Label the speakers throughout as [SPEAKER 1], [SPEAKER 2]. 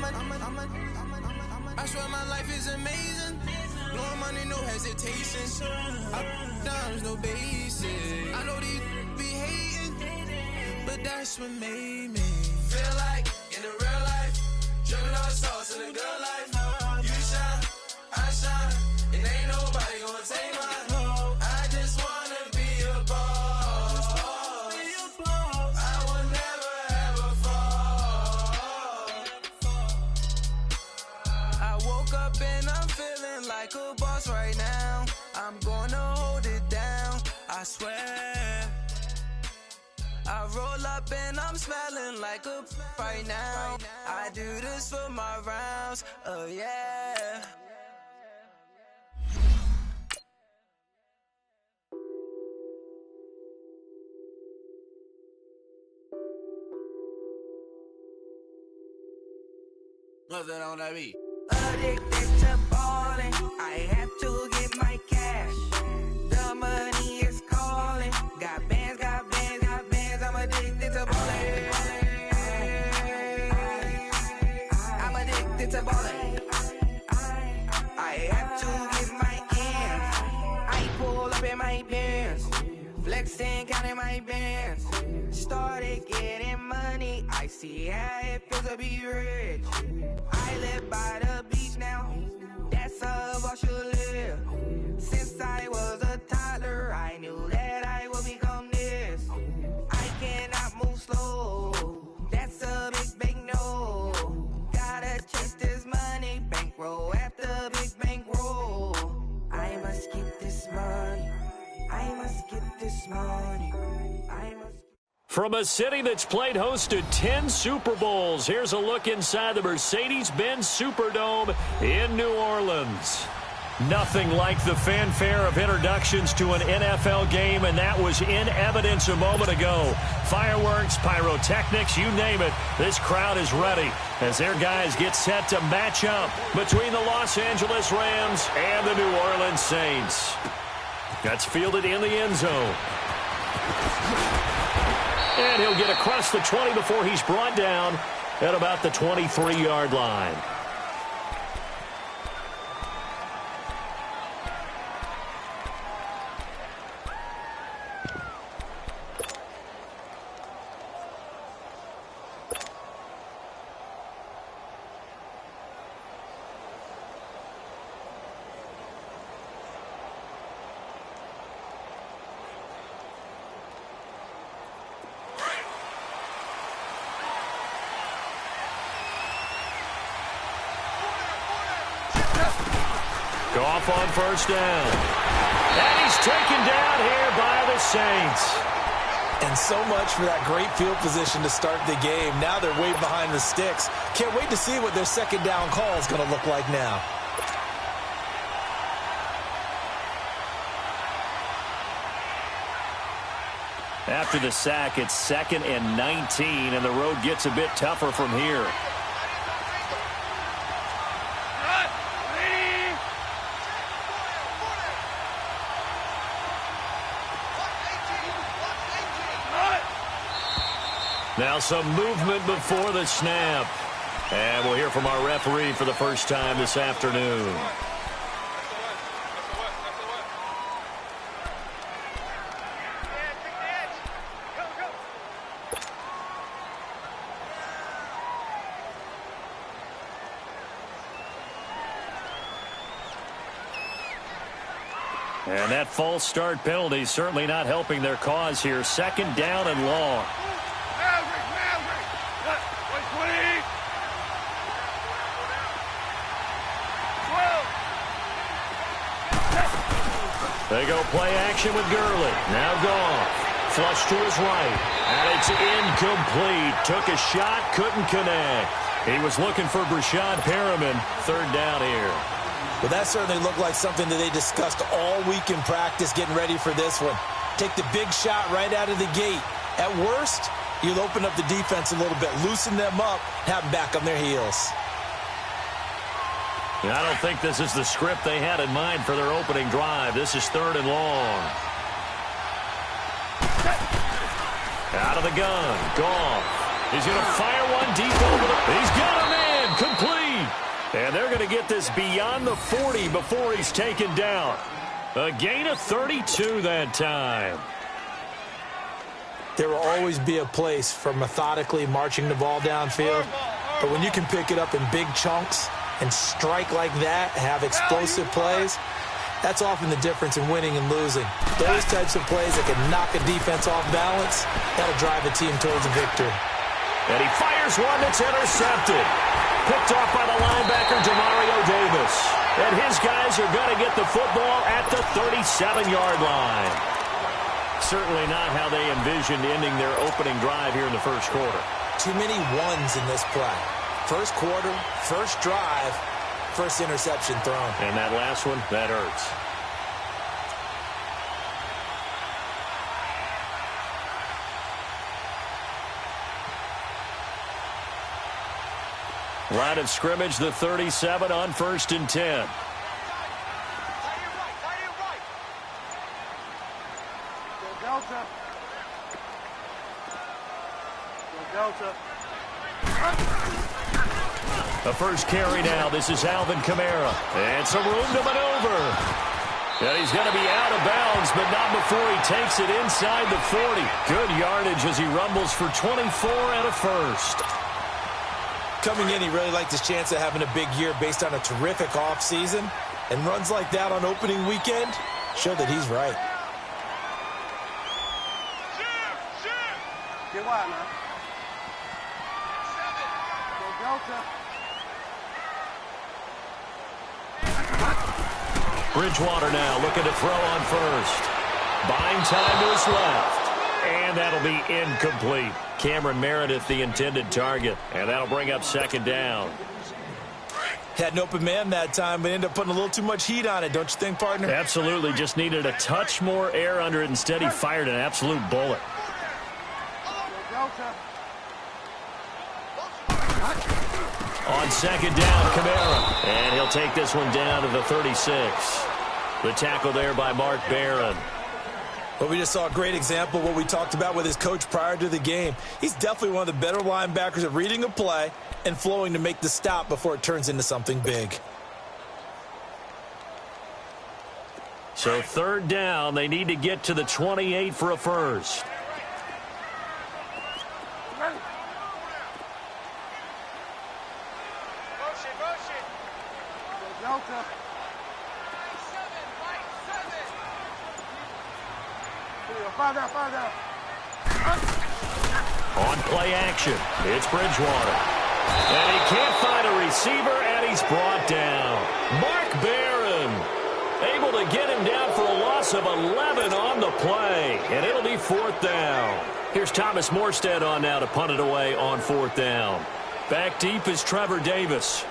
[SPEAKER 1] I swear my life is amazing. Blowing money, no hesitation. Dimes, no basic. I know these be hating, but that's what made me feel like in the real life. Dripping all sauce in the good life. You shine, I shine, and ain't nobody gonna take mine. I just wanna be a boss. I will never ever fall. I woke up and I'm feeling like a boss right now. I'm gonna hold it down, I swear. I roll up and I'm smelling like a right now. I do this for my rounds, oh yeah. What's that on that beat? Addicted to balling, I have to get my cash. The money is calling, got bands, got bands, got bands. I'm addicted to balling. I'm addicted to balling. I have to get my ends. I pull up in my pants, flexing, counting my bands. Started getting money, I see how it feels to be rich. I live by the beach now, that's how I should live. Since I was a toddler, I knew that I would become this. I cannot move slow, that's a big no. Gotta chase this money, bankroll after big bankroll. I must get this money, I must get this money, I must.
[SPEAKER 2] From a city that's played host to 10 Super Bowls, here's a look inside the Mercedes-Benz Superdome in New Orleans. Nothing like the fanfare of introductions to an NFL game, and that was in evidence a moment ago. Fireworks, pyrotechnics, you name it. This crowd is ready as their guys get set to match up between the Los Angeles Rams and the New Orleans Saints. That's fielded in the end zone. And he'll get across the 20 before he's brought down at about the 23-yard line. Goff on first down. And he's taken down here by the Saints.
[SPEAKER 3] And so much for that great field position to start the game. Now they're way behind the sticks. Can't wait to see what their second down call is going to look like now.
[SPEAKER 2] After the sack, it's 2nd and 19, and the road gets a bit tougher from here. Now some movement before the snap. And we'll hear from our referee for the first time this afternoon. And that false start penalty is certainly not helping their cause here. 2nd down and long. They go play action with Gurley. Now Goff. Flush to his right. And it's incomplete. Took a shot, couldn't connect. He was looking for Brashad Perriman. 3rd down here.
[SPEAKER 3] Well, that certainly looked like something that they discussed all week in practice, getting ready for this one. Take the big shot right out of the gate. At worst, you'll open up the defense a little bit, loosen them up, have them back on their heels.
[SPEAKER 2] And I don't think this is the script they had in mind for their opening drive. This is 3rd and long. Out of the gun. Goff. He's going to fire one deep over the... He's got him in. incomplete. And they're going to get this beyond the 40 before he's taken down. A gain of 32 that time.
[SPEAKER 3] There will always be a place for methodically marching the ball downfield. But when you can pick it up in big chunks and strike like that, have explosive plays, that's often the difference in winning and losing. Those types of plays that can knock a defense off balance, that'll drive a team towards a victory.
[SPEAKER 2] And he fires one that's intercepted. Picked off by the linebacker, Demario Davis. And his guys are going to get the football at the 37-yard line. Certainly not how they envisioned ending their opening drive here in the first quarter.
[SPEAKER 3] Too many ones in this play. First quarter, first drive, first interception thrown.
[SPEAKER 2] And that last one, that hurts. Line of scrimmage, the 37 on 1st and 10. The first carry now. This is Alvin Kamara. And some room to maneuver. And he's going to be out of bounds, but not before he takes it inside the 40. Good yardage as he rumbles for 24 and a first.
[SPEAKER 3] Coming in, he really liked his chance of having a big year based on a terrific offseason. And runs like that on opening weekend show that he's right.
[SPEAKER 4] Get wide, man.
[SPEAKER 2] Bridgewater now looking to throw on first. Buying time to his left. And that'll be incomplete. Cameron Meredith, the intended target. And that'll bring up 2nd down.
[SPEAKER 3] Had an open man that time, but ended up putting a little too much heat on it, don't you think, partner?
[SPEAKER 2] Absolutely. Just needed a touch more air under it. Instead, he fired an absolute bullet. On 2nd down, Kamara. And he'll take this one down to the 36. The tackle there by Mark Barron.
[SPEAKER 3] Well, we just saw a great example of what we talked about with his coach prior to the game. He's definitely one of the better linebackers at reading a play and flowing to make the stop before it turns into something big.
[SPEAKER 2] So 3rd down, they need to get to the 28 for a first. On play action, it's Bridgewater. And he can't find a receiver, and he's brought down. Mark Barron able to get him down for a loss of 11 on the play. And it'll be 4th down. Here's Thomas Morstead on now to punt it away on 4th down. Back deep is Trevor Davis.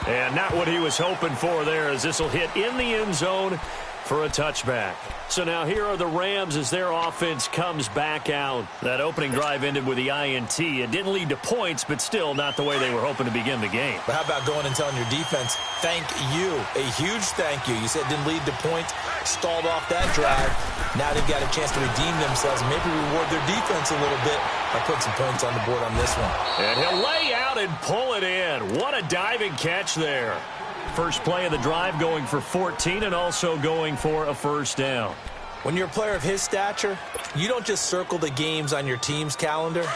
[SPEAKER 2] And not what he was hoping for there, as this will hit in the end zone for a touchback. So now here are the Rams as their offense comes back out. That opening drive ended with the INT. It didn't lead to points, but still not the way they were hoping to begin the game.
[SPEAKER 3] But how about going and telling your defense, thank you, a huge thank you. You said it didn't lead to points, stalled off that drive. Now they've got a chance to redeem themselves and maybe reward their defense a little bit by putting some points on the board on this one.
[SPEAKER 2] And he'll lay out and pull it in. What a diving catch there. First play of the drive going for 14 and also going for a first down.
[SPEAKER 3] When you're a player of his stature, you don't just circle the games on your team's calendar.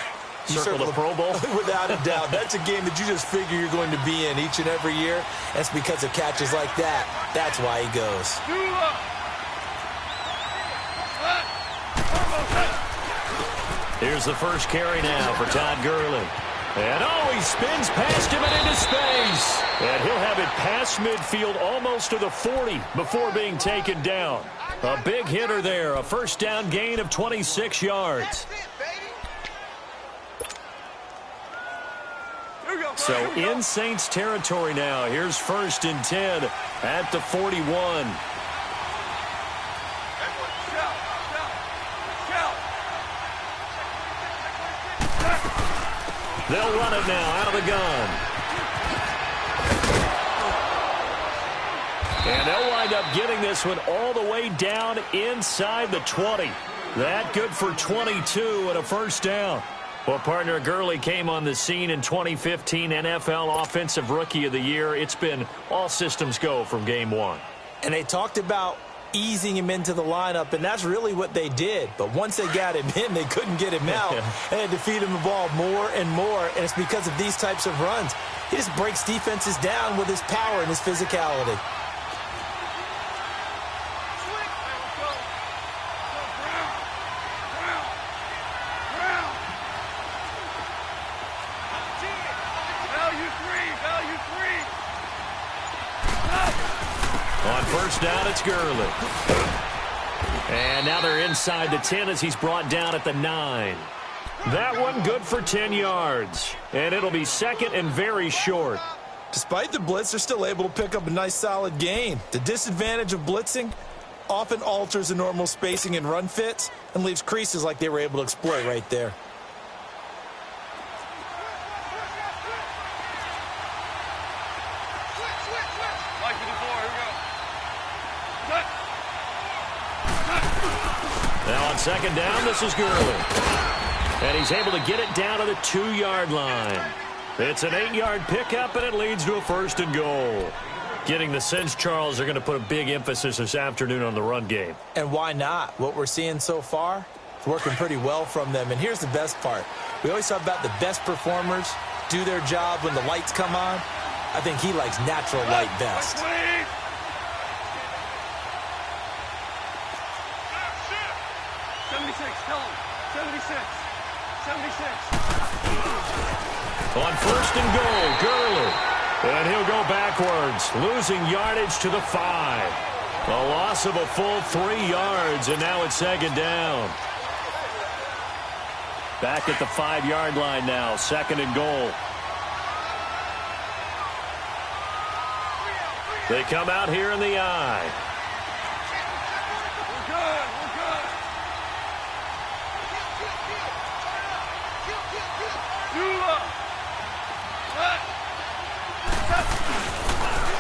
[SPEAKER 3] You
[SPEAKER 2] circle the Pro Bowl?
[SPEAKER 3] Without a doubt. That's a game that you just figure you're going to be in each and every year. That's because of catches like that. That's why he goes.
[SPEAKER 2] Here's the first carry now for Todd Gurley. And he spins past him and into space. And he'll have it past midfield almost to the 40 before being taken down. A big hitter there, a first down gain of 26 yards. So in Saints territory now. Here's 1st and 10 at the 41. They'll run it now out of the gun. And they'll wind up getting this one all the way down inside the 20. That good for 22 and a first down. Well, partner, Gurley came on the scene in 2015 NFL Offensive Rookie of the Year. It's been all systems go from game one.
[SPEAKER 3] And they talked about easing him into the lineup, and that's really what they did. But once they got him in, they couldn't get him out. They had to feed him the ball more and more, and it's because of these types of runs. He just breaks defenses down with his power and his physicality.
[SPEAKER 2] On first down, it's Gurley. And now they're inside the 10 as he's brought down at the 9. That one good for 10 yards. And it'll be second and very short.
[SPEAKER 3] Despite the blitz, they're still able to pick up a nice solid gain. The disadvantage of blitzing often alters the normal spacing and run fits and leaves creases like they were able to exploit right there.
[SPEAKER 2] Now on second down, this is Gurley. And he's able to get it down to the 2-yard line. It's an 8-yard pickup, and it leads to a first and goal. Getting the sense, Charles, they're going to put a big emphasis this afternoon on the run game.
[SPEAKER 3] And why not? What we're seeing so far is working pretty well from them. And here's the best part. We always talk about the best performers do their job when the lights come on. I think he likes natural light best.
[SPEAKER 4] 76, tell him. 76. 76.
[SPEAKER 2] On first and goal, Gurley. And he'll go backwards, losing yardage to the 5. A loss of a full 3 yards, and now it's second down. Back at the 5-yard line now, second and goal. They come out here in the eye.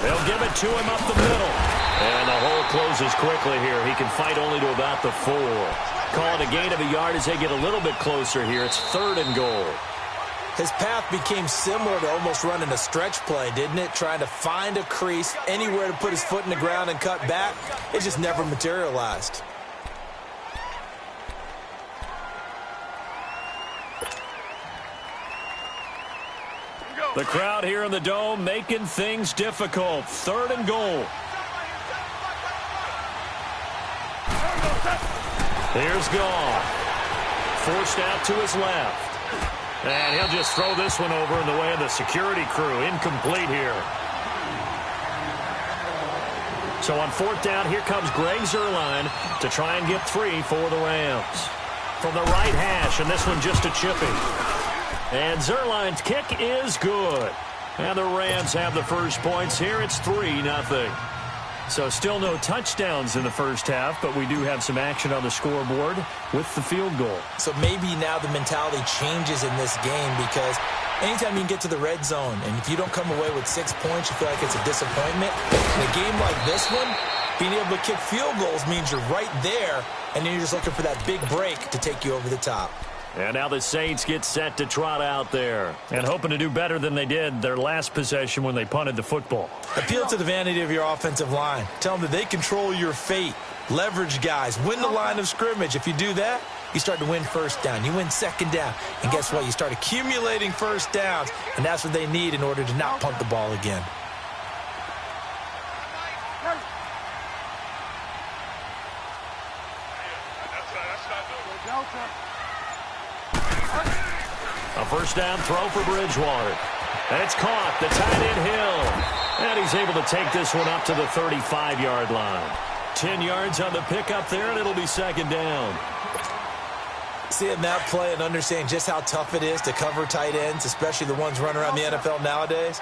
[SPEAKER 2] They'll give it to him up the middle. And the hole closes quickly here. He can fight only to about the 4. Call it a gain of a yard as they get a little bit closer here. It's third and goal.
[SPEAKER 3] His path became similar to almost running a stretch play, didn't it? Trying to find a crease, anywhere to put his foot in the ground and cut back. It just never materialized.
[SPEAKER 2] The crowd here in the Dome making things difficult. Third and goal. Here's Goff. Forced out to his left. And he'll just throw this one over in the way of the security crew. Incomplete here. So on fourth down, here comes Greg Zuerlein to try and get 3 for the Rams. From the right hash, and this one just a chipping. And Zuerlein's kick is good. And the Rams have the first points here. It's 3-0. So still no touchdowns in the first half, but we do have some action on the scoreboard with the field goal.
[SPEAKER 3] So maybe now the mentality changes in this game, because anytime you can get to the red zone, and if you don't come away with 6 points, you feel like it's a disappointment. In a game like this one, being able to kick field goals means you're right there, and then you're just looking for that big break to take you over the top.
[SPEAKER 2] And now the Saints get set to trot out there and hoping to do better than they did their last possession when they punted the football.
[SPEAKER 3] Appeal to the vanity of your offensive line. Tell them that they control your fate. Leverage guys. Win the line of scrimmage. If you do that, you start to win first down. You win second down. And guess what? You start accumulating first downs, and that's what they need in order to not punt the ball again.
[SPEAKER 2] A first down throw for Bridgewater. And it's caught. The tight end Hill. And he's able to take this one up to the 35-yard line. 10 yards on the pickup there, and it'll be second down.
[SPEAKER 3] Seeing that play and understanding just how tough it is to cover tight ends, especially the ones running around the NFL nowadays,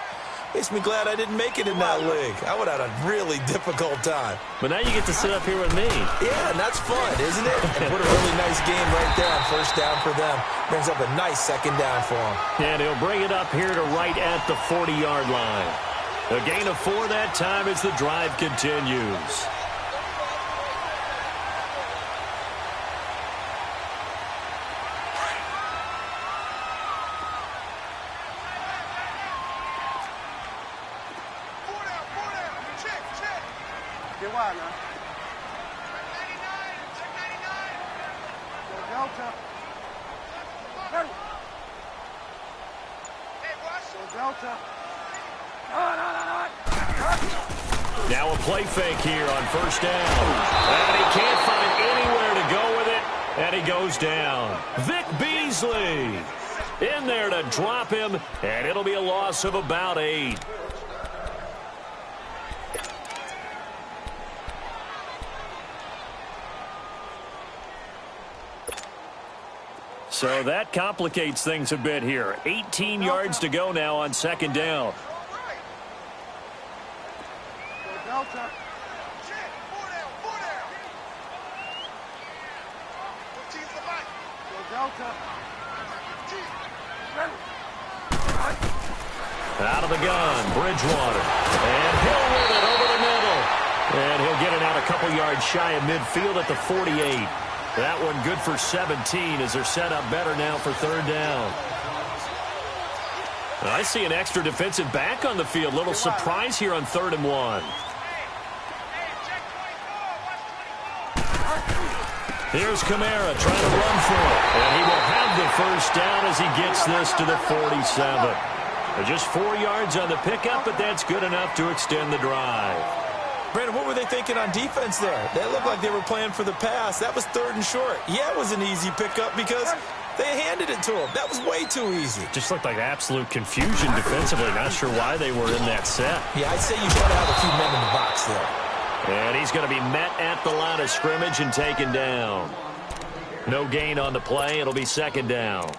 [SPEAKER 3] makes me glad I didn't make it in that league. I would have had a really difficult time.
[SPEAKER 2] But now you get to sit up here with me.
[SPEAKER 3] Yeah, and that's fun, isn't it? And put a really nice game right there on first down for them. Brings up a nice second down for them.
[SPEAKER 2] And he'll bring it up here to right at the 40-yard line. A gain of 4 that time as the drive continues.
[SPEAKER 4] Get wide now. Go Delta. Ready. Go Delta.
[SPEAKER 2] Now a play fake here on first down. And he can't find anywhere to go with it. And he goes down. Vic Beasley in there to drop him. And it'll be a loss of about 8. So that complicates things a bit here. 18 yards to go now on second down.
[SPEAKER 4] Delta. Delta.
[SPEAKER 2] Out of the gun, Bridgewater. And he'll win it over the middle. And he'll get it out a couple yards shy of midfield at the 48. That one good for 17 as they're set up better now for third down. I see an extra defensive back on the field. Little surprise here on 3rd and 1. Here's Kamara trying to run for it. And he will have the first down as he gets this to the 47. Just 4 yards on the pickup, but that's good enough to extend the drive.
[SPEAKER 3] Brandon, what were they thinking on defense there? They looked like they were playing for the pass. That was 3rd and short. Yeah, it was an easy pickup because they handed it to him. That was way too easy.
[SPEAKER 2] Just looked like absolute confusion defensively. Not sure why they were in that set.
[SPEAKER 3] Yeah, I'd say you got to have a few men in the box there.
[SPEAKER 2] And he's going to be met at the line of scrimmage and taken down. No gain on the play. It'll be second down.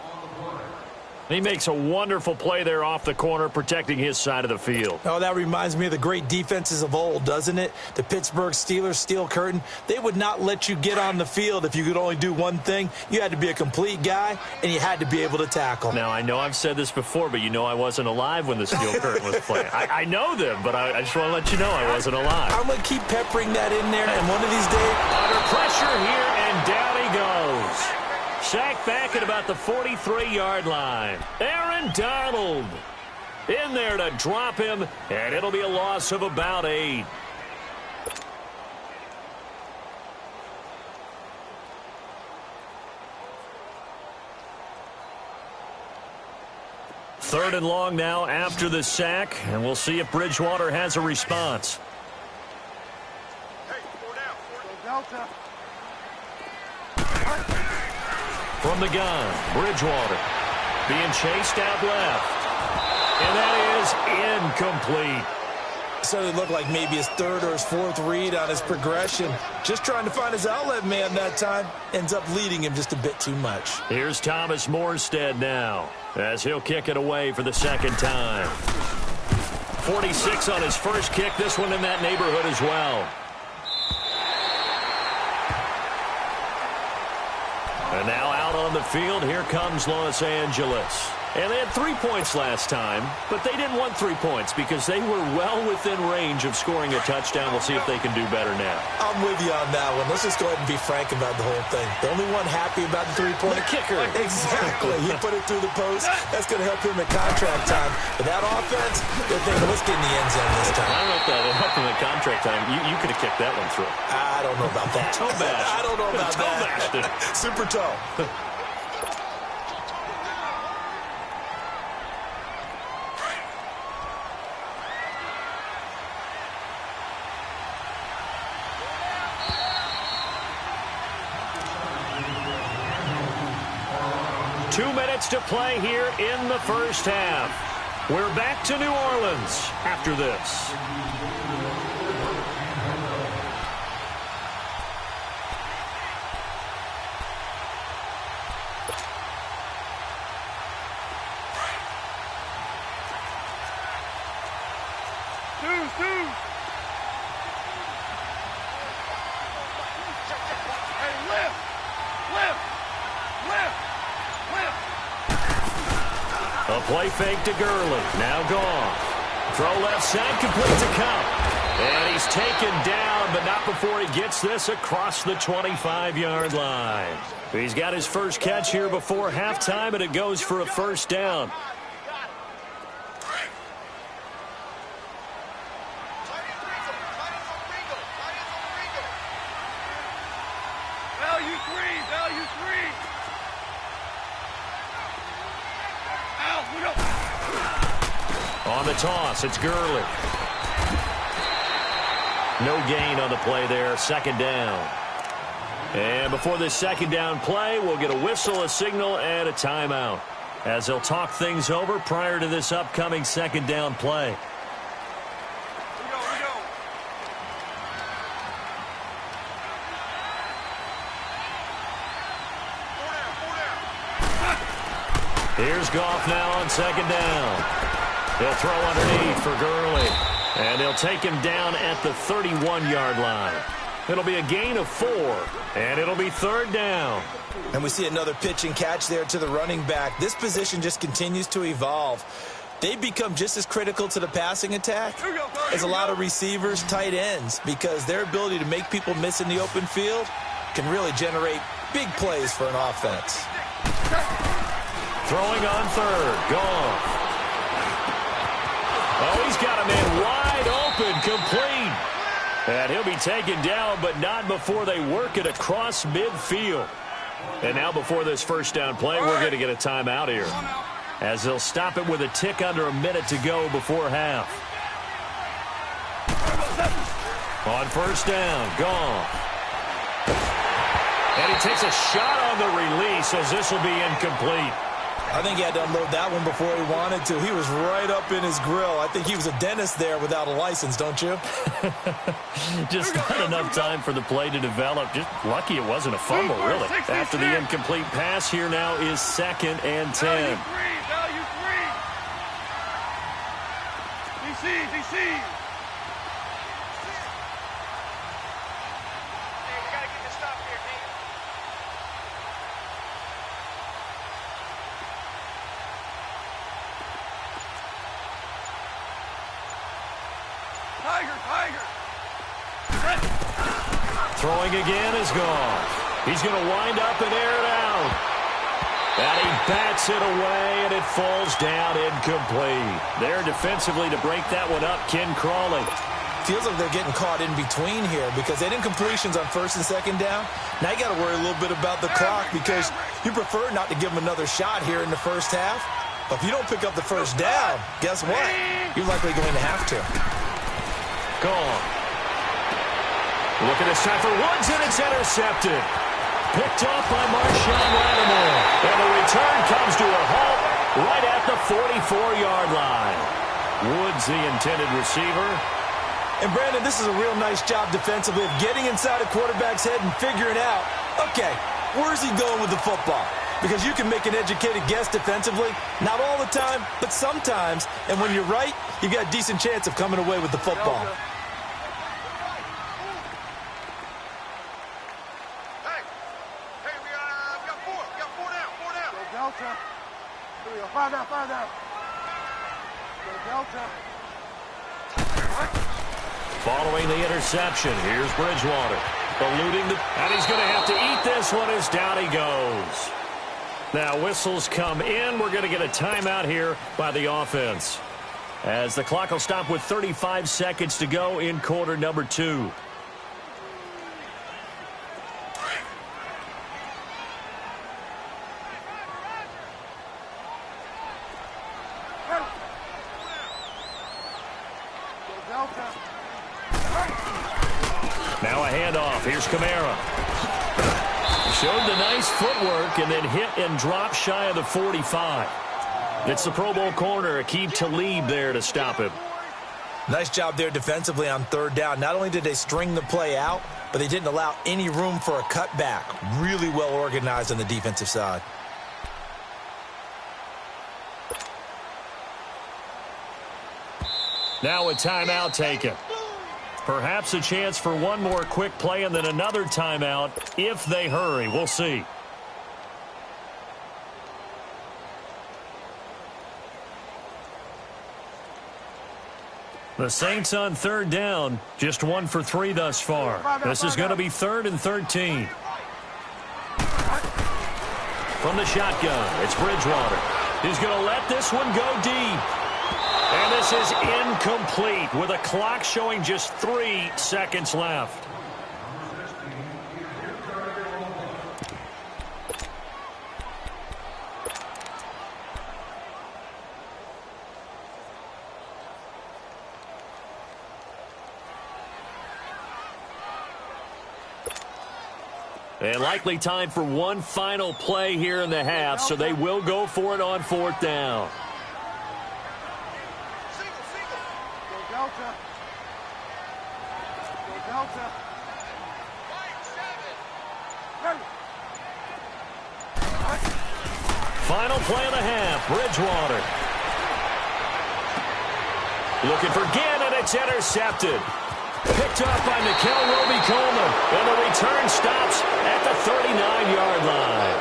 [SPEAKER 2] He makes a wonderful play there off the corner, protecting his side of the field.
[SPEAKER 3] Oh, that reminds me of the great defenses of old, doesn't it? The Pittsburgh Steelers, Steel Curtain. They would not let you get on the field if you could only do one thing. You had to be a complete guy, and you had to be able to tackle.
[SPEAKER 2] Now, I know I've said this before, but you know I wasn't alive when the Steel Curtain was playing. I know them, but I just want to let you know I wasn't alive.
[SPEAKER 3] I'm going to keep peppering that in there, and one of these days...
[SPEAKER 2] Under pressure here, and down he goes. Sacked back at about the 43-yard line. Aaron Donald in there to drop him, and it'll be a loss of about 8. Third and long now after the sack, and we'll see if Bridgewater has a response.
[SPEAKER 4] Hey, 4 down. Delta.
[SPEAKER 2] From the gun, Bridgewater being chased out left. And that is incomplete.
[SPEAKER 3] So it looked like maybe his 3rd or his 4th read on his progression. Just trying to find his outlet man that time. Ends up leading him just a bit too much.
[SPEAKER 2] Here's Thomas Morstead now as he'll kick it away for the second time. 46 on his first kick. This one in that neighborhood as well. And now out on the field, here comes Los Angeles. And they had 3 points last time, but they didn't want 3 points because they were well within range of scoring a touchdown. We'll see if they can do better now.
[SPEAKER 3] I'm with you on that one. Let's just go ahead and be frank about the whole thing. The only one happy about the 3-point...
[SPEAKER 2] The kicker.
[SPEAKER 3] Exactly. He put it through the post. That's going to help him at contract time. But that offense, they're thinking, let's get in the end zone this time.
[SPEAKER 2] I don't know if that helped him at contract time. You could have kicked that one through.
[SPEAKER 3] I don't know about that.
[SPEAKER 2] Toe bash.
[SPEAKER 3] I don't know about
[SPEAKER 2] toe bashed it.
[SPEAKER 3] Super toe.
[SPEAKER 2] To play here in the first half. We're back to New Orleans after this. A play fake to Gurley. Now gone. Throw left side, complete to Cup. And he's taken down, but not before he gets this across the 25-yard line. He's got his first catch here before halftime, and it goes for a first down.
[SPEAKER 4] Value three.
[SPEAKER 2] On the toss, it's Gurley. No gain on the play there, second down. And before this second down play, we'll get a whistle, a signal, and a timeout, as they'll talk things over prior to this upcoming second down play.
[SPEAKER 4] We go. Four down.
[SPEAKER 2] Here's Goff now on second down. He'll throw underneath for Gurley. And they'll take him down at the 31-yard line. It'll be a gain of 4, and it'll be third down.
[SPEAKER 3] And we see another pitch and catch there to the running back. This position just continues to evolve. They become just as critical to the passing attack as a lot of receivers, tight ends, because their ability to make people miss in the open field can really generate big plays for an offense.
[SPEAKER 2] Throwing on third, Goff. Oh, he's got a man wide open, complete. And he'll be taken down, but not before they work it across midfield. And now before this first down play, we're going to get a timeout here, as they'll stop it with a tick under a minute to go before half. On first down, Goff. And he takes a shot on the release, as this will be incomplete.
[SPEAKER 3] I think he had to unload that one before he wanted to. He was right up in his grill. I think he was a dentist there without a license, don't you?
[SPEAKER 2] Just not enough time for the play to develop. Just lucky it wasn't a fumble, really. After the incomplete pass, here now is 2nd and 10.
[SPEAKER 4] Value three. DC. Hey, we got to get this stop here, Nate. Tiger.
[SPEAKER 2] Throwing again is Goff. He's going to wind up and air it out. And he bats it away, and it falls down incomplete. There defensively to break that one up, Ken Crawley.
[SPEAKER 3] Feels like they're getting caught in between here because they did incompletions on first and second down. Now you got to worry a little bit about the clock because you prefer not to give them another shot here in the first half. But if you don't pick up the first down, guess what? You're likely going to have to.
[SPEAKER 2] Gone. Looking this time for Woods, and it's intercepted. Picked off by Marshawn Lattimore. And the return comes to a halt right at the 44-yard line. Woods, the intended receiver.
[SPEAKER 3] And, Brandon, this is a real nice job defensively of getting inside a quarterback's head and figuring out, okay, where's he going with the football? Because you can make an educated guess defensively, not all the time, but sometimes. And when you're right, you got a decent chance of coming away with the football.
[SPEAKER 4] Hey, we got four. We got four down. Go Delta. Here we go. Five down. Go Delta.
[SPEAKER 2] Following the interception, here's Bridgewater. Eluding the... And he's going to have to eat this one as down he goes. Now, whistles come in. We're going to get a timeout here by the offense, as the clock will stop with 35 seconds to go in quarter number 2. Now a handoff. Here's Kamara. Showed the nice footwork and then hit and dropped shy of the 45. It's the Pro Bowl corner, Aqib Talib there to stop him.
[SPEAKER 3] Nice job there defensively on third down. Not only did they string the play out, but they didn't allow any room for a cutback. Really well organized on the defensive side.
[SPEAKER 2] Now a timeout taken. Perhaps a chance for one more quick play and then another timeout if they hurry. We'll see. The Saints on third down, just 1 for 3 thus far. This is going to be 3rd and 13. From the shotgun, it's Bridgewater. He's going to let this one go deep. And this is incomplete with a clock showing just 3 seconds left. And likely time for one final play here in the half, so they will go for it on 4th down.
[SPEAKER 4] Go Delta. Go Delta.
[SPEAKER 2] Final play of the half, Bridgewater. Looking for Ginn, and it's intercepted. Picked up by Nikel Roby-Coleman, and the return stops at the 39-yard line.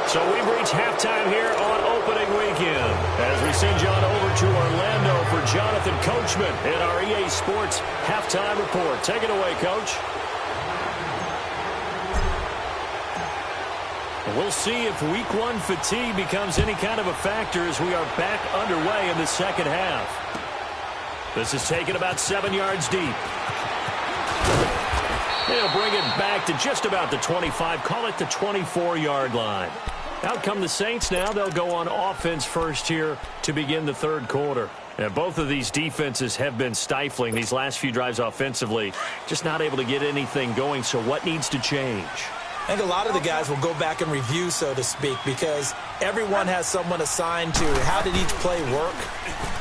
[SPEAKER 2] So we've reached halftime here on opening weekend as we send you on over to Orlando for Jonathan Coachman in our EA Sports Halftime Report. Take it away, Coach. We'll see if Week 1 fatigue becomes any kind of a factor as we are back underway in the second half. This is taken about 7 yards deep. They'll bring it back to just about the 25, call it the 24-yard line. Out come the Saints now. They'll go on offense first here to begin the third quarter. And both of these defenses have been stifling these last few drives offensively. Just not able to get anything going, so what needs to change?
[SPEAKER 3] I think a lot of the guys will go back and review, so to speak, because everyone has someone assigned to how did each play work.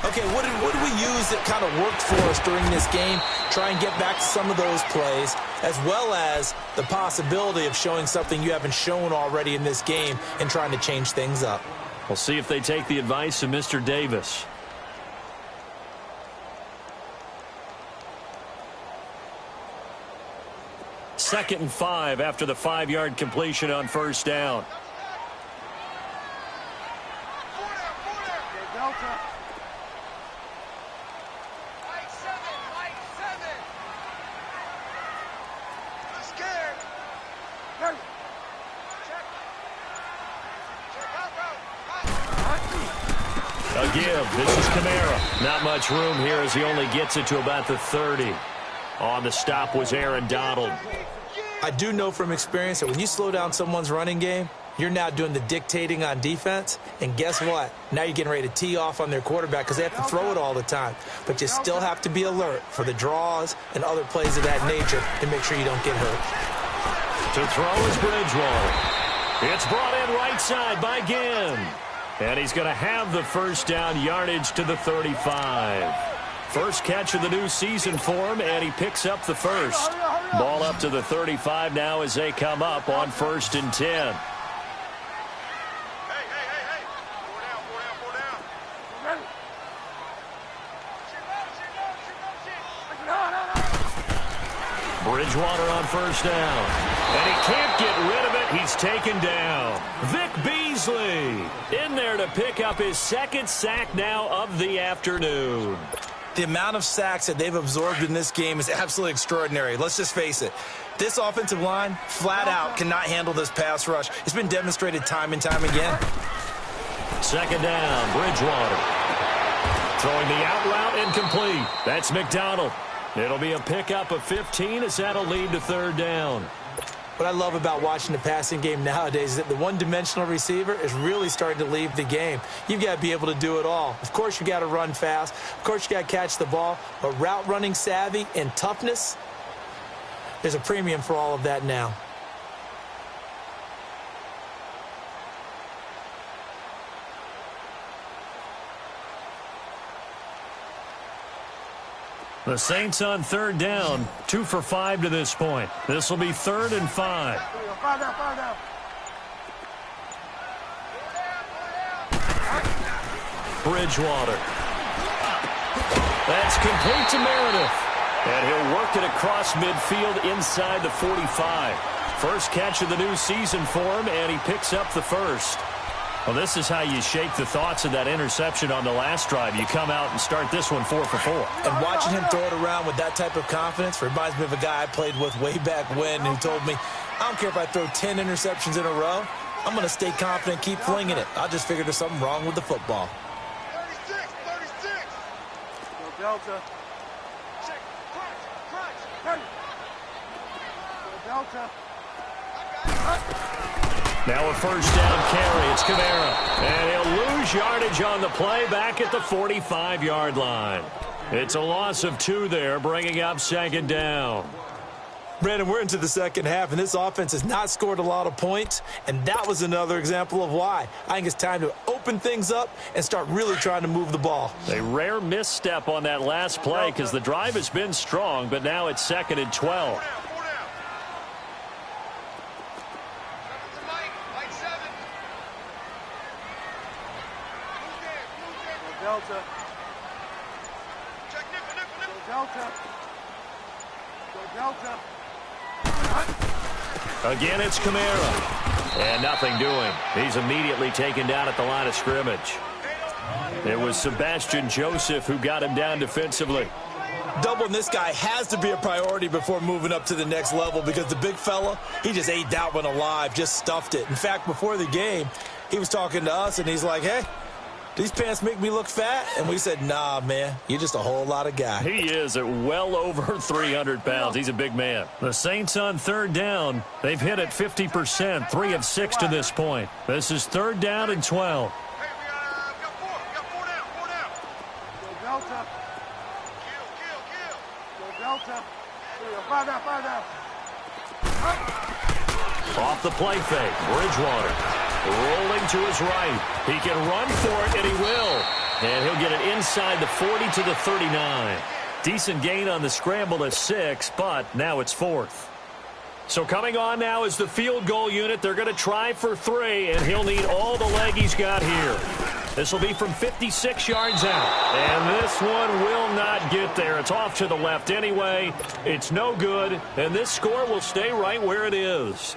[SPEAKER 3] Okay, what did we use that kind of worked for us during this game? Try and get back to some of those plays, as well as the possibility of showing something you haven't shown already in this game and trying to change things up.
[SPEAKER 2] We'll see if they take the advice of Mr. Davis. Second and 5 after the 5-yard completion on first down.
[SPEAKER 4] Delta.
[SPEAKER 2] A give. This is Kamara. Not much room here as he only gets it to about the 30. On the stop was Aaron Donald.
[SPEAKER 3] I do know from experience that when you slow down someone's running game, you're now doing the dictating on defense. And guess what? Now you're getting ready to tee off on their quarterback because they have to throw it all the time. But you still have to be alert for the draws and other plays of that nature to make sure you don't get hurt.
[SPEAKER 2] To throw is Bridgewater. It's brought in right side by Ginn. And he's going to have the first down yardage to the 35. First catch of the new season for him, and he picks up the first. Ball up to the 35 now as they come up on 1st and 10. Bridgewater on first down. And he can't get rid of it. He's taken down. Vic Beasley in there to pick up his second sack now of the afternoon.
[SPEAKER 3] The amount of sacks that they've absorbed in this game is absolutely extraordinary. Let's just face it. This offensive line, flat out, cannot handle this pass rush. It's been demonstrated time and time again.
[SPEAKER 2] Second down, Bridgewater. Throwing the out route incomplete. That's McDonald. It'll be a pickup of 15 as that'll lead to 3rd down.
[SPEAKER 3] What I love about watching the passing game nowadays is that the one-dimensional receiver is really starting to leave the game. You've got to be able to do it all. Of course, you got to run fast. Of course, you got to catch the ball. But route running savvy and toughness, there's a premium for all of that now.
[SPEAKER 2] The Saints on 3rd down, 2 for 5 to this point. This will be 3rd and 5.
[SPEAKER 4] Five down.
[SPEAKER 2] Bridgewater. That's complete to Meredith. And he'll work it across midfield inside the 45. First catch of the new season for him, and he picks up the first. Well, this is how you shake the thoughts of that interception on the last drive. You come out and start this one 4 for 4.
[SPEAKER 3] And watching him throw it around with that type of confidence reminds me of a guy I played with way back when who told me, I don't care if I throw 10 interceptions in a row. I'm going to stay confident, keep flinging it. I just figured there's something wrong with the football.
[SPEAKER 4] 36. Go Delta. Check. Crunch. Go Delta.
[SPEAKER 2] Now a first down carry. It's Kamara. And he'll lose yardage on the play back at the 45-yard line. It's a loss of 2 there, bringing up second down.
[SPEAKER 3] Brandon, we're into the second half, and this offense has not scored a lot of points, and that was another example of why. I think it's time to open things up and start really trying to move the ball.
[SPEAKER 2] A rare misstep on that last play because the drive has been strong, but now it's 2nd and 12.
[SPEAKER 4] Delta. Check nickel. Delta. Go Delta.
[SPEAKER 2] Again, it's Kamara. And nothing doing. He's immediately taken down at the line of scrimmage. It was Sebastian Joseph who got him down defensively.
[SPEAKER 3] Doubling this guy has to be a priority before moving up to the next level because the big fella, he just ate that one alive, just stuffed it. In fact, before the game, he was talking to us, and he's like, hey, these pants make me look fat? And we said, nah, man, you're just a whole lot of guy.
[SPEAKER 2] He is at well over 300 pounds. He's a big man. The Saints on third down. They've hit it 50%, 3 of 6 to this point. This is 3rd down and 12.
[SPEAKER 4] Hey, we got 4. We got 4 down. Go Delta. Kill. Go Delta. 5 down.
[SPEAKER 2] Off the play fake, Bridgewater rolling to his right. He can run for it, and he will. And he'll get it inside the 40 to the 39. Decent gain on the scramble to 6, but now it's 4th. So coming on now is the field goal unit. They're going to try for 3, and he'll need all the leg he's got here. This will be from 56 yards out. And this one will not get there. It's off to the left anyway. It's no good, and this score will stay right where it is.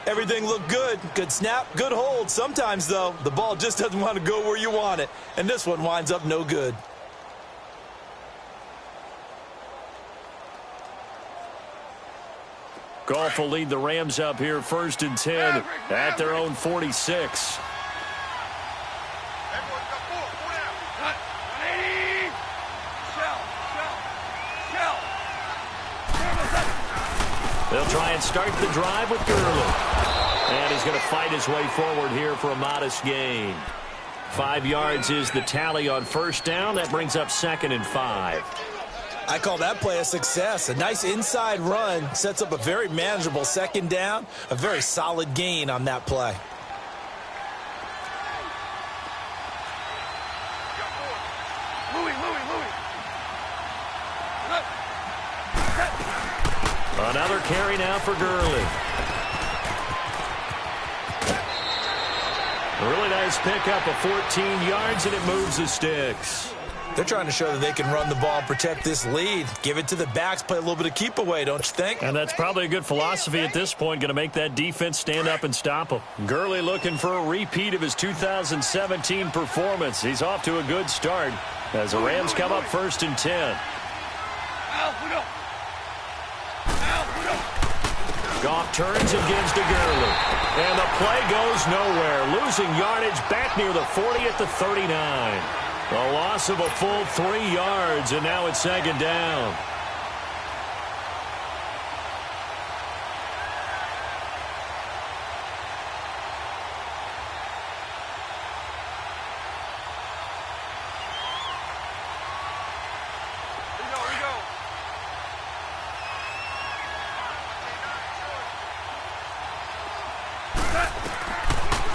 [SPEAKER 3] Everything looked good. Good snap, good hold. Sometimes, though, the ball just doesn't want to go where you want it. And this one winds up no good.
[SPEAKER 2] Goff will lead the Rams up here 1st and 10 at their own 46. They'll try and start the drive with Gurley. And he's going to fight his way forward here for a modest gain. 5 yards is the tally on first down. That brings up 2nd and 5.
[SPEAKER 3] I call that play a success. A nice inside run sets up a very manageable second down. A very solid gain on that play.
[SPEAKER 2] Another carry now for Gurley. A really nice pickup of 14 yards, and it moves the sticks.
[SPEAKER 3] They're trying to show that they can run the ball and protect this lead. Give it to the backs, play a little bit of keep away, don't you think?
[SPEAKER 2] And that's probably a good philosophy at this point, going to make that defense stand up and stop them. Gurley looking for a repeat of his 2017 performance. He's off to a good start as the Rams come up 1st and 10. Goff turns and gives to Gurley. And the play goes nowhere. Losing yardage back near the 40 at the 39. A loss of a full 3 yards, and now it's 2nd down.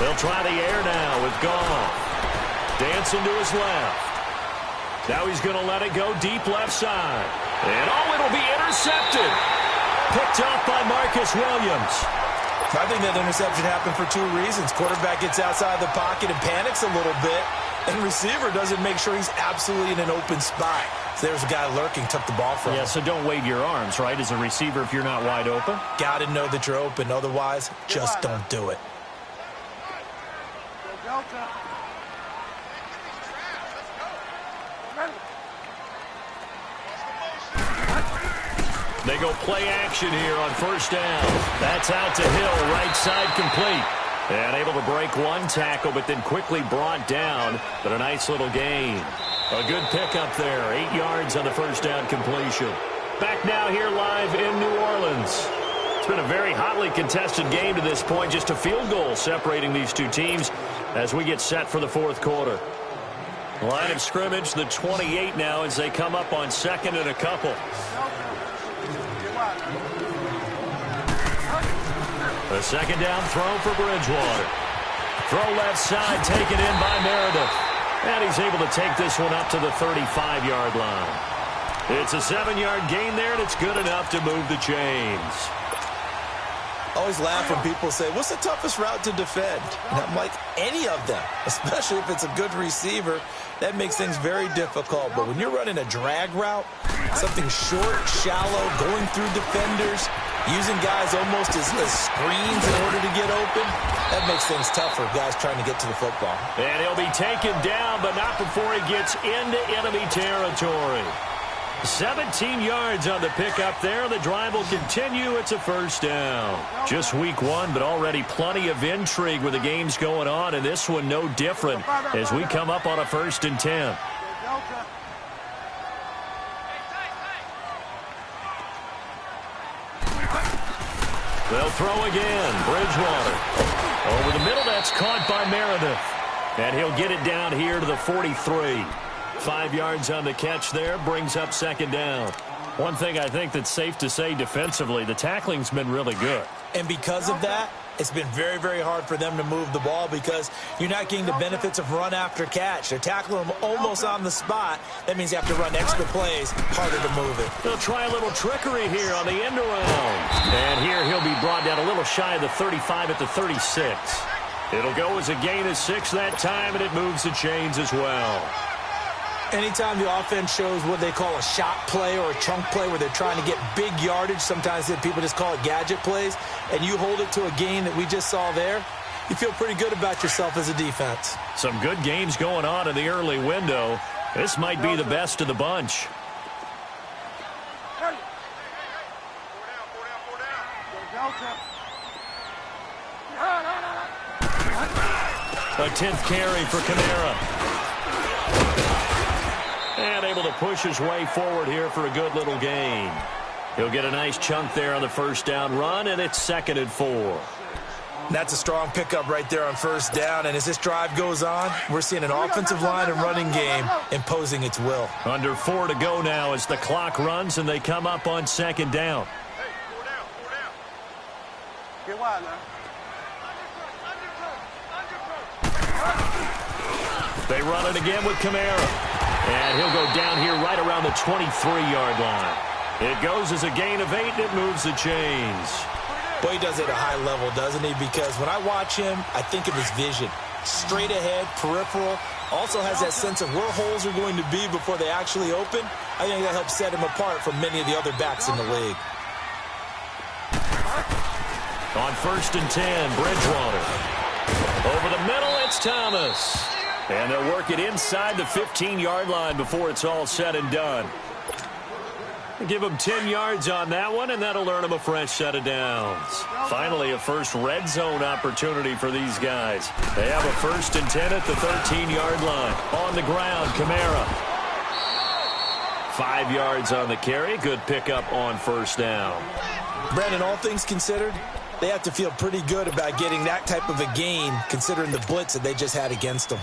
[SPEAKER 2] They'll try the air now with Goff. Dancing to his left. Now he's going to let it go deep left side. And it'll be intercepted. Picked off by Marcus Williams.
[SPEAKER 3] I think that interception happened for 2 reasons. Quarterback gets outside the pocket and panics a little bit. And receiver doesn't make sure he's absolutely in an open spot. So there's a guy lurking, took the ball from him.
[SPEAKER 2] Yeah, so don't wave your arms, right, as a receiver if you're not wide open.
[SPEAKER 3] Got to know that you're open. Otherwise, just don't do it.
[SPEAKER 4] Delta. Ready.
[SPEAKER 2] They go play action here on first down. That's out to Hill, right side complete. And able to break one tackle, but then quickly brought down. But a nice little gain. A good pickup there. 8 yards on the first down completion. Back now here live in New Orleans. It's been a very hotly contested game to this point. Just a field goal separating these two teams as we get set for the fourth quarter. Line of scrimmage, the 28 now as they come up on second and a couple. A second down throw for Bridgewater. Throw left side, taken in by Meredith. And he's able to take this one up to the 35-yard line. It's a 7-yard gain there, and it's good enough to move the chains.
[SPEAKER 3] Always laugh when people say, what's the toughest route to defend? And I'm like, any of them, especially if it's a good receiver. That makes things very difficult. But when you're running a drag route, something short, shallow, going through defenders, using guys almost as screens in order to get open, that makes things tough for guys trying to get to the football.
[SPEAKER 2] And he'll be taken down, but not before he gets into enemy territory. 17 yards on the pickup there. The drive will continue. It's a first down. Just week one, but already plenty of intrigue with the games going on, and this one no different as we come up on a 1st and 10. They'll throw again. Bridgewater. Over the middle, that's caught by Meredith. And he'll get it down here to the 43. 5 yards on the catch there, brings up second down. One thing I think that's safe to say defensively, the tackling's been really good.
[SPEAKER 3] And because of that, it's been very, very hard for them to move the ball because you're not getting the benefits of run after catch. They're tackling them almost on the spot. That means you have to run extra plays, harder to move it.
[SPEAKER 2] They'll try a little trickery here on the end around. And here he'll be brought down a little shy of the 35 at the 36. It'll go as a gain of 6 that time, and it moves the chains as well.
[SPEAKER 3] Anytime the offense shows what they call a shot play or a chunk play where they're trying to get big yardage, sometimes people just call it gadget plays, and you hold it to a gain that we just saw there, you feel pretty good about yourself as a defense.
[SPEAKER 2] Some good games going on in the early window. This might be the best of the bunch. A 10th carry for Kamara. And able to push his way forward here for a good little gain. He'll get a nice chunk there on the first down run, and it's 2nd and 4.
[SPEAKER 3] That's a strong pickup right there on first down, and as this drive goes on, we're seeing an offensive line and running game imposing its will.
[SPEAKER 2] Under 4 to go now as the clock runs, and they come up on second down.
[SPEAKER 4] Hey, 4 down, 4 down. Get wide now.
[SPEAKER 2] They run it again with Kamara. And he'll go down here right around the 23-yard line. It goes as a gain of 8, and it moves the chains.
[SPEAKER 3] Boy, he does it at a high level, doesn't he? Because when I watch him, I think of his vision. Straight ahead, peripheral. Also has that sense of where holes are going to be before they actually open. I think that helps set him apart from many of the other backs in the league.
[SPEAKER 2] On 1st and 10, Bridgewater. Over the middle, it's Thomas. And they'll work it inside the 15-yard line before it's all said and done. Give them 10 yards on that one, and that'll earn them a fresh set of downs. Finally, a first red zone opportunity for these guys. They have a 1st and 10 at the 13-yard line. On the ground, Kamara. 5 yards on the carry. Good pickup on first down.
[SPEAKER 3] Brandon, all things considered, they have to feel pretty good about getting that type of a gain considering the blitz that they just had against them.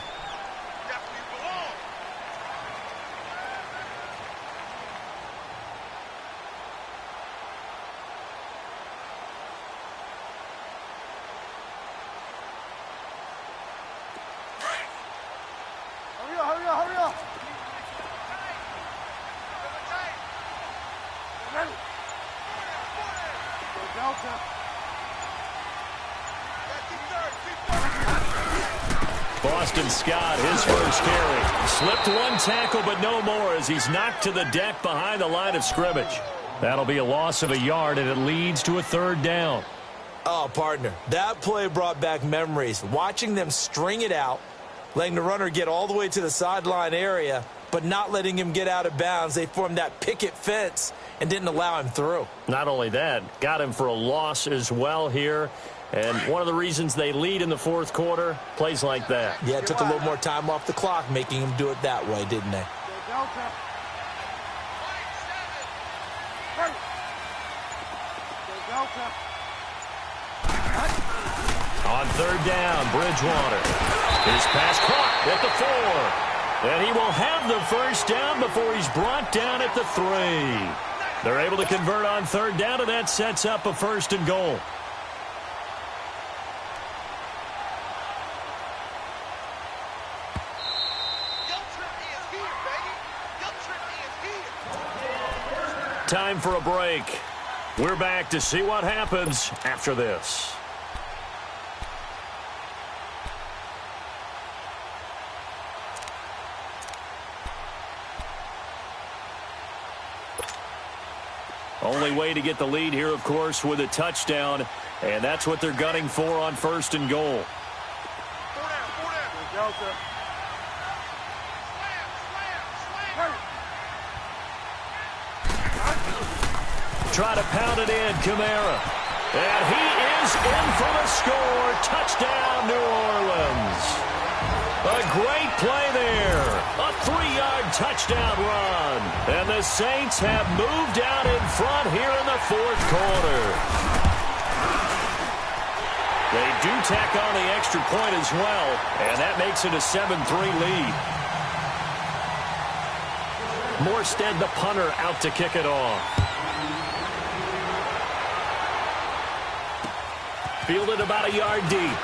[SPEAKER 4] Hurry up. Ready. Go Delta.
[SPEAKER 2] Boston Scott, his first carry. Slipped one tackle, but no more as he's knocked to the deck behind the line of scrimmage. That'll be a loss of a yard, and it leads to a 3rd down.
[SPEAKER 3] Oh, partner, that play brought back memories. Watching them string it out, letting the runner get all the way to the sideline area, but not letting him get out of bounds. They formed that picket fence and didn't allow him through.
[SPEAKER 2] Not only that, got him for a loss as well here. And one of the reasons they lead in the fourth quarter, plays like that.
[SPEAKER 3] Yeah, it took a little more time off the clock, making him do it that way, didn't they?
[SPEAKER 2] On third down, Bridgewater. His pass caught at the 4. And he will have the first down before he's brought down at the 3. They're able to convert on third down, and that sets up a 1st and goal. Time for a break. We're back to see what happens after this. Only way to get the lead here, of course, with a touchdown, and that's what they're gunning for on 1st and goal. Try to pound it in, Kamara. And he is in for the score. Touchdown, New Orleans. A great play there. A 3-yard touchdown run. And the Saints have moved out in front here in the fourth quarter. They do tack on the extra point as well, and that makes it a 7-3 lead. Morstead, the punter, out to kick it off. Fielded about a yard deep.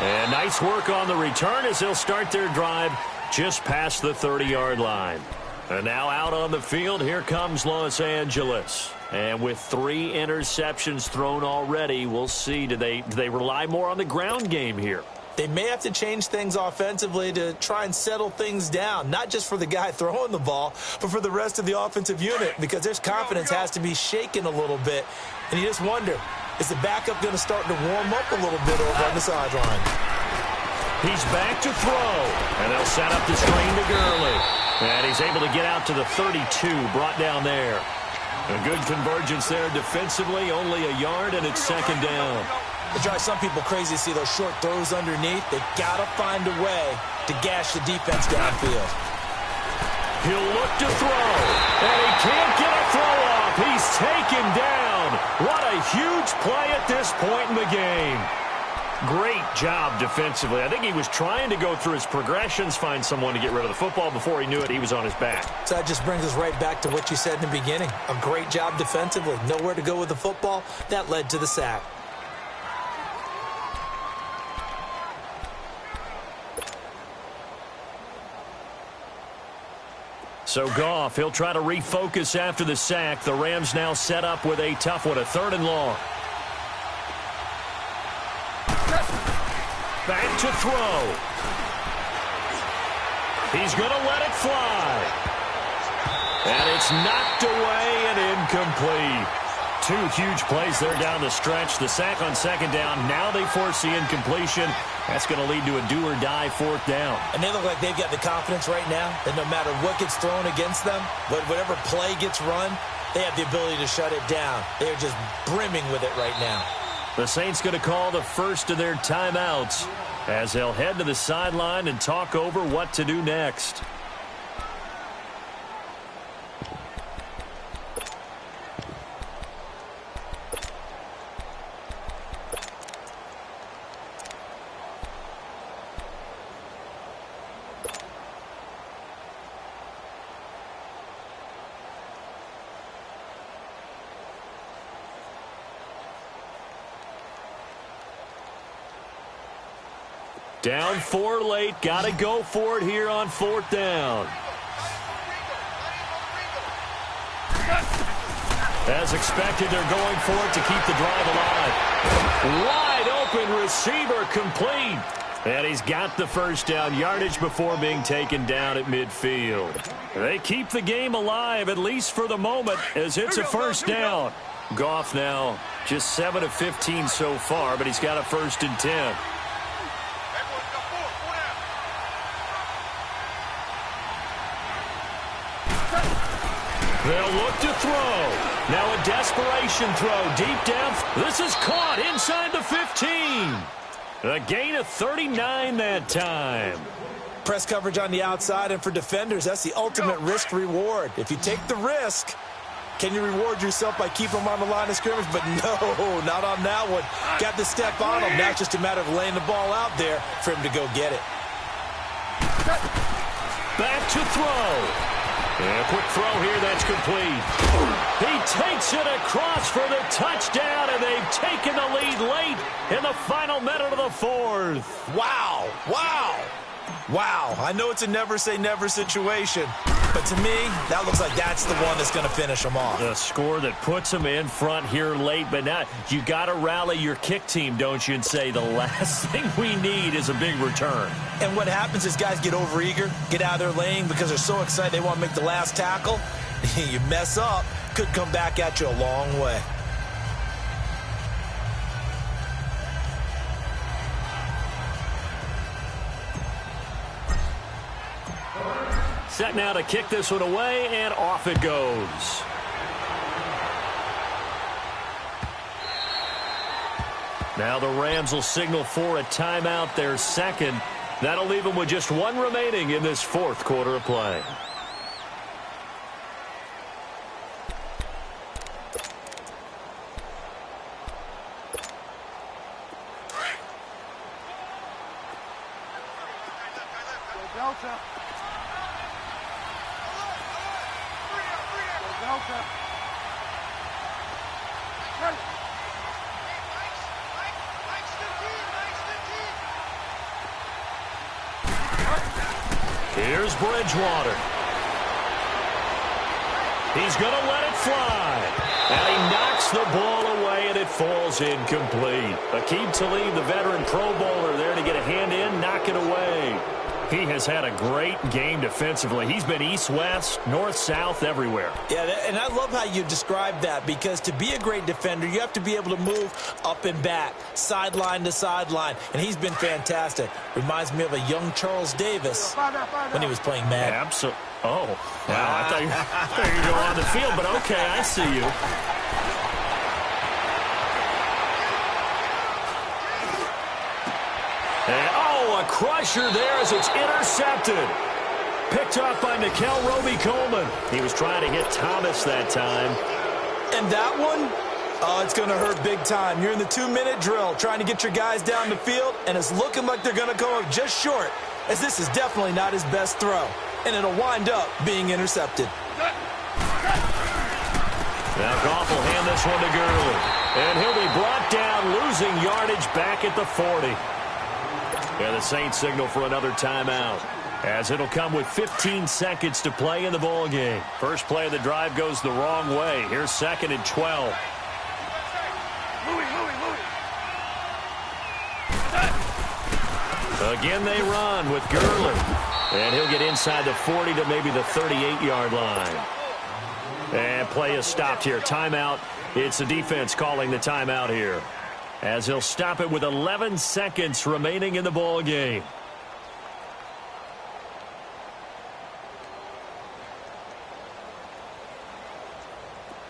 [SPEAKER 2] And nice work on the return as they'll start their drive just past the 30-yard line. And now out on the field, here comes Los Angeles. And with 3 interceptions thrown already, we'll see. Do they rely more on the ground game here?
[SPEAKER 3] They may have to change things offensively to try and settle things down, not just for the guy throwing the ball, but for the rest of the offensive unit, because their confidence has to be shaken a little bit. And you just wonder, is the backup going to start to warm up a little bit over on the sideline?
[SPEAKER 2] He's back to throw, and they'll set up the screen to Gurley. And he's able to get out to the 32, brought down there. A good convergence there defensively, only a yard, and it's 2nd down.
[SPEAKER 3] It drives some people crazy to see those short throws underneath. They've got to find a way to gash the defense downfield.
[SPEAKER 2] He'll look to throw, and he can't get a throw off. He's taken down. What a huge play at this point in the game. Great job defensively. I think he was trying to go through his progressions, find someone to get rid of the football. Before he knew it, he was on his back.
[SPEAKER 3] So that just brings us right back to what you said in the beginning. A great job defensively. Nowhere to go with the football. That led to the sack.
[SPEAKER 2] So Goff, he'll try to refocus after the sack. The Rams now set up with a tough one, a 3rd and long. Back to throw. He's going to let it fly. And it's knocked away and incomplete. 2 huge plays there down the stretch. The sack on 2nd down. Now they force the incompletion. That's going to lead to a do-or-die 4th down.
[SPEAKER 3] And they look like they've got the confidence right now that no matter what gets thrown against them, whatever play gets run, they have the ability to shut it down. They're just brimming with it right now.
[SPEAKER 2] The Saints going to call the first of their timeouts as they'll head to the sideline and talk over what to do next. Down 4 late. Got to go for it here on 4th down. As expected, they're going for it to keep the drive alive. Wide open receiver complete. And he's got the first down yardage before being taken down at midfield. They keep the game alive, at least for the moment, as it's a first down. Goff now just 7 of 15 so far, but he's got a 1st and 10. They'll look to throw. Now a desperation throw. Deep depth. This is caught inside the 15. A gain of 39 that time.
[SPEAKER 3] Press coverage on the outside, and for defenders, that's the ultimate risk-reward. If you take the risk, can you reward yourself by keeping them on the line of scrimmage? But no, not on that one. Got to step on him. Now it's just a matter of laying the ball out there for him to go get it.
[SPEAKER 2] Back to throw. And a quick throw here, that's complete. He takes it across for the touchdown, and they've taken the lead late in the final minute of the 4th.
[SPEAKER 3] Wow, wow, wow. I know it's a never-say-never situation, but to me, that looks like that's the one that's going to finish them off.
[SPEAKER 2] The score that puts them in front here late, but now you got to rally your kick team, don't you, and say the last thing we need is a big return.
[SPEAKER 3] And what happens is guys get overeager, get out of their lane because they're so excited they want to make the last tackle. You mess up, could come back at you a long way.
[SPEAKER 2] Set now to kick this one away, and off it goes. Now the Rams will signal for a timeout, their 2nd. That'll leave them with just 1 remaining in this 4th quarter of play.
[SPEAKER 4] Delta. Delta.
[SPEAKER 2] Here's Bridgewater. He's going to let it fly. And he knocks the ball away, and it falls incomplete. Aqib Talib, the veteran Pro Bowler, there to get a hand in, knock it away. He has had a great game defensively. He's been east-west, north-south, everywhere.
[SPEAKER 3] Yeah, and I love how you describe that, because to be a great defender, you have to be able to move up and back, sideline to sideline, and he's been fantastic. Reminds me of a young Charles Davis when he was playing Madden.
[SPEAKER 2] Absolutely. Oh, wow. I thought you were going on the field, but okay, I see you. And, oh, a crusher there as it's intercepted. Picked off by Nickel Roby-Coleman. He was trying to hit Thomas that time.
[SPEAKER 3] And that one, oh, it's going to hurt big time. You're in the 2-minute drill trying to get your guys down the field, and it's looking like they're going to go up just short, as this is definitely not his best throw. And it'll wind up being intercepted.
[SPEAKER 2] Now Goff will hand this one to Gurley. And he'll be brought down, losing yardage back at the 40. And the Saints signal for another timeout, as it'll come with 15 seconds to play in the ball game. First play of the drive goes the wrong way. Here's 2nd and 12. Again they run with Gurley. And he'll get inside the 40 to maybe the 38-yard line. And play is stopped here. Timeout. It's the defense calling the timeout here, as he'll stop it with 11 seconds remaining in the ball game.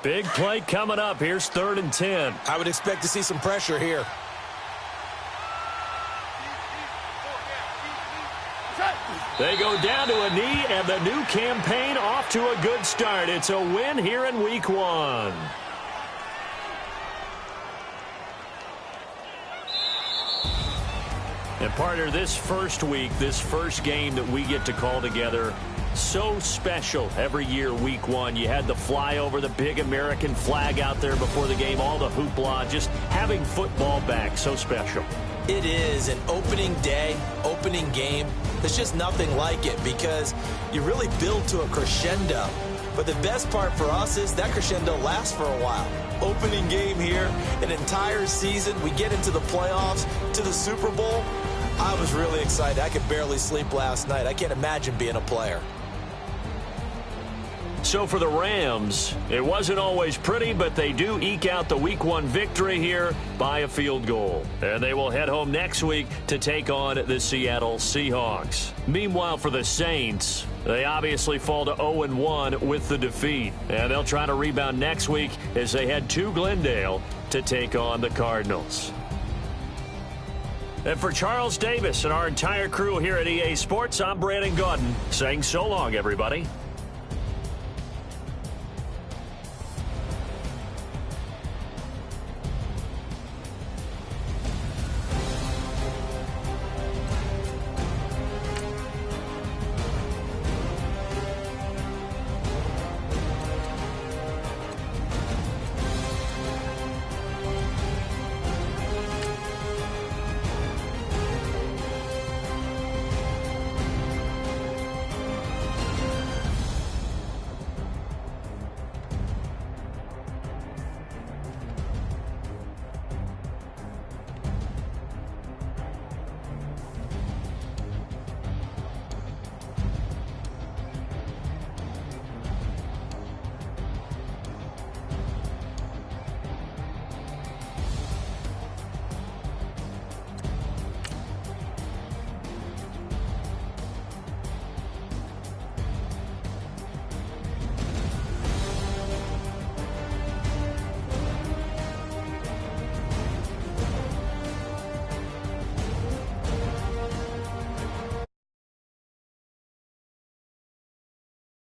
[SPEAKER 2] Big play coming up. Here's 3rd and 10.
[SPEAKER 3] I would expect to see some pressure here.
[SPEAKER 2] They go down to a knee, and the new campaign off to a good start. It's a win here in Week 1. And partner, this first week, this first game that we get to call together, so special every year, Week 1. You had the flyover, the big American flag out there before the game, all the hoopla, just having football back, so special.
[SPEAKER 3] It is an opening day, opening game. There's just nothing like it, because you really build to a crescendo. But the best part for us is that crescendo lasts for a while. Opening game here, an entire season. We get into the playoffs, to the Super Bowl. I was really excited. I could barely sleep last night. I can't imagine being a player.
[SPEAKER 2] So for the Rams, it wasn't always pretty, but they do eke out the Week 1 victory here by a field goal. And they will head home next week to take on the Seattle Seahawks. Meanwhile, for the Saints, they obviously fall to 0-1 with the defeat. And they'll try to rebound next week as they head to Glendale to take on the Cardinals. And for Charles Davis and our entire crew here at EA Sports, I'm Brandon Gaudin saying so long, everybody.